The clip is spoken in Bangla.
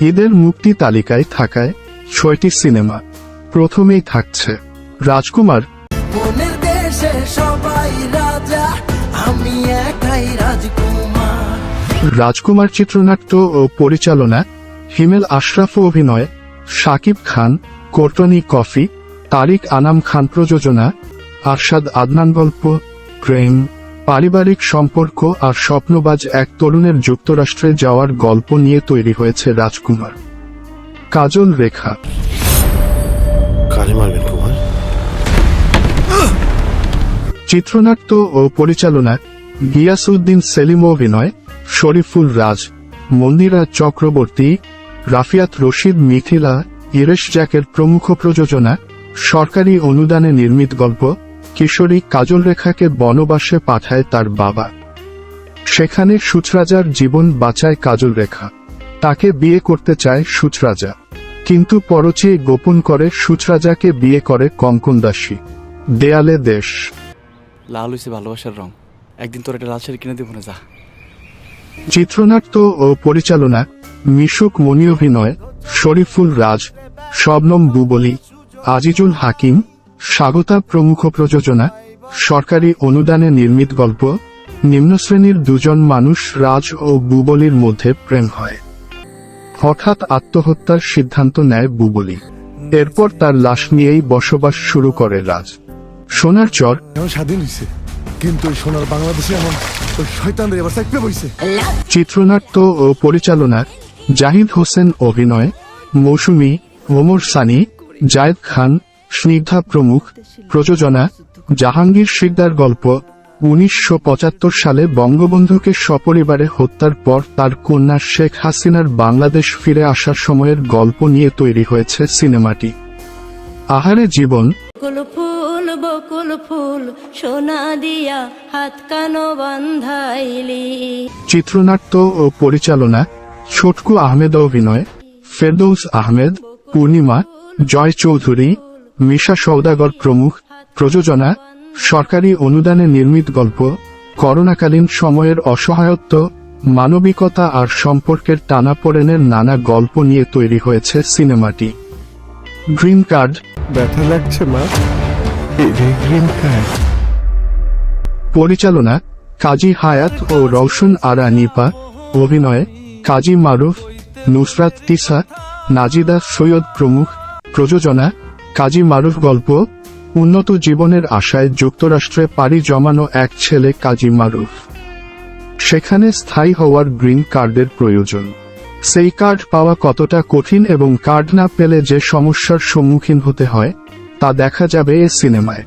ঈদের মুক্তি তালিকায় থাকায় 6টি সিনেমা। প্রথমেই থাকছে রাজকুমার। মনের দেশে সবাই রাজা, আমি একাই রাজকুমার। রাজকুমার চিত্রনাট্য ও পরিচালনা হিমেল আশরাফ, অভিনয় শাকিব খান, কোর্টনি কফি, তারিক আনাম খান, প্রযোজনা আরশাদ আদনান। গল্প প্রেম, পারিবারিক সম্পর্ক আর স্বপ্নবাজ এক তরুণের যুক্তরাষ্ট্রে যাওয়ার গল্প নিয়ে তৈরি হয়েছে রাজকুমার। কাজল রেখা। চিত্রনাট্য ও পরিচালনা গিয়াসউদ্দিন সেলিম, অভিনয় শরীফুল রাজ, মন্দিরা চক্রবর্তী, রাফিয়াত রশিদ, মিথিলা, ইরেশ জ্যাকের প্রমুখ। প্রযোজনা সরকারি অনুদানে নির্মিত গল্প। কিশোরী কাজল রেখাকে বনবাসে পাঠায় তার বাবা। সেখানে সুচরাজার জীবন বাঁচায় কাজল রেখা। তাকে বিয়ে করতে চায় সুচরাজা, কিন্তু পরচেয়ে গোপন করে সুচরাজাকে বিয়ে করে কঙ্কন দাসী। দেয়ালে দেশ। লাল হইছে ভালোবাসার রং, একদিন তোর একটা লাল শাড়ি কিনে দেবো না, যা। চিত্রনাট্য ও পরিচালনা মিশুক মনি, অভিনয় শরীফুল রাজ, শবনম বুবলী, আজিজুল হাকিম, স্বাগতা প্রমুখ। প্রযোজনা সরকারি অনুদানে নির্মিত গল্প। নিম্নশ্রেণীর দুজন মানুষ রাজ ও বুবলীর মধ্যে প্রেম হয়। হঠাৎ আত্মহত্যার সিদ্ধান্ত নেয় বুবলী। এরপর তার লাশ নিয়েই বসবাস শুরু করে রাজ। সোনার চর। স্বাধীন হয়েছে, কিন্তু সোনার বাংলাদেশে এমন শয়তানদের এবার চাকরি বইছে। চিত্রনাট্য ও পরিচালনা জাহিদ হোসেন, অভিনয় মৌসুমী, ওমর সানি, জায়েদ খান, স্নিগ্ধা প্রমুখ। প্রযোজনা জাহাঙ্গীর শিকদার। গল্প 1975 সালে বঙ্গবন্ধুকে সপরিবারে হত্যার পর তার কন্যা শেখ হাসিনার বাংলাদেশ ফিরে আসার সময়ের গল্প নিয়ে তৈরি হয়েছে সিনেমাটি। আহারে জীবন। বকুল ফুল সোনা দিয়া হাত কানো বান্ধাইলি। চিত্রনাট্য ও পরিচালনা ছোটকু আহমেদ, অভিনয় ফেরদৌস আহমেদ, পূর্ণিমা, জয় চৌধুরী, মিশা সওদাগর প্রমুখ। প্রযোজনা সরকারি অনুদানে নির্মিত গল্প। করোনাকালীন সময়ের অসহায়ত্ব, মানবিকতা আর সম্পর্কের টানাপোড়েনের নানা গল্প নিয়ে তৈরি হয়েছে সিনেমাটি। Green card. ব্যথা লাগছে মা, গ্রিন কার্ড। পরিচালনা কাজী হায়াত ও রওশন আরা নিপা, অভিনয় কাজী মারুফ, নুসরাত তিসা, নাজিদা সৈয়দ প্রমুখ। প্রযোজনা কাজী মারুফ। গল্প উন্নত জীবনের আশায় যুক্তরাষ্ট্রে পাড়ি জমানো এক ছেলে কাজী মারুফ। সেখানে স্থায়ী হওয়ার গ্রিন কার্ডের প্রয়োজন। সেই কার্ড পাওয়া কতটা কঠিন এবং কার্ড না পেলে যে সমস্যার সম্মুখীন হতে হয় তা দেখা যাবে এ সিনেমায়।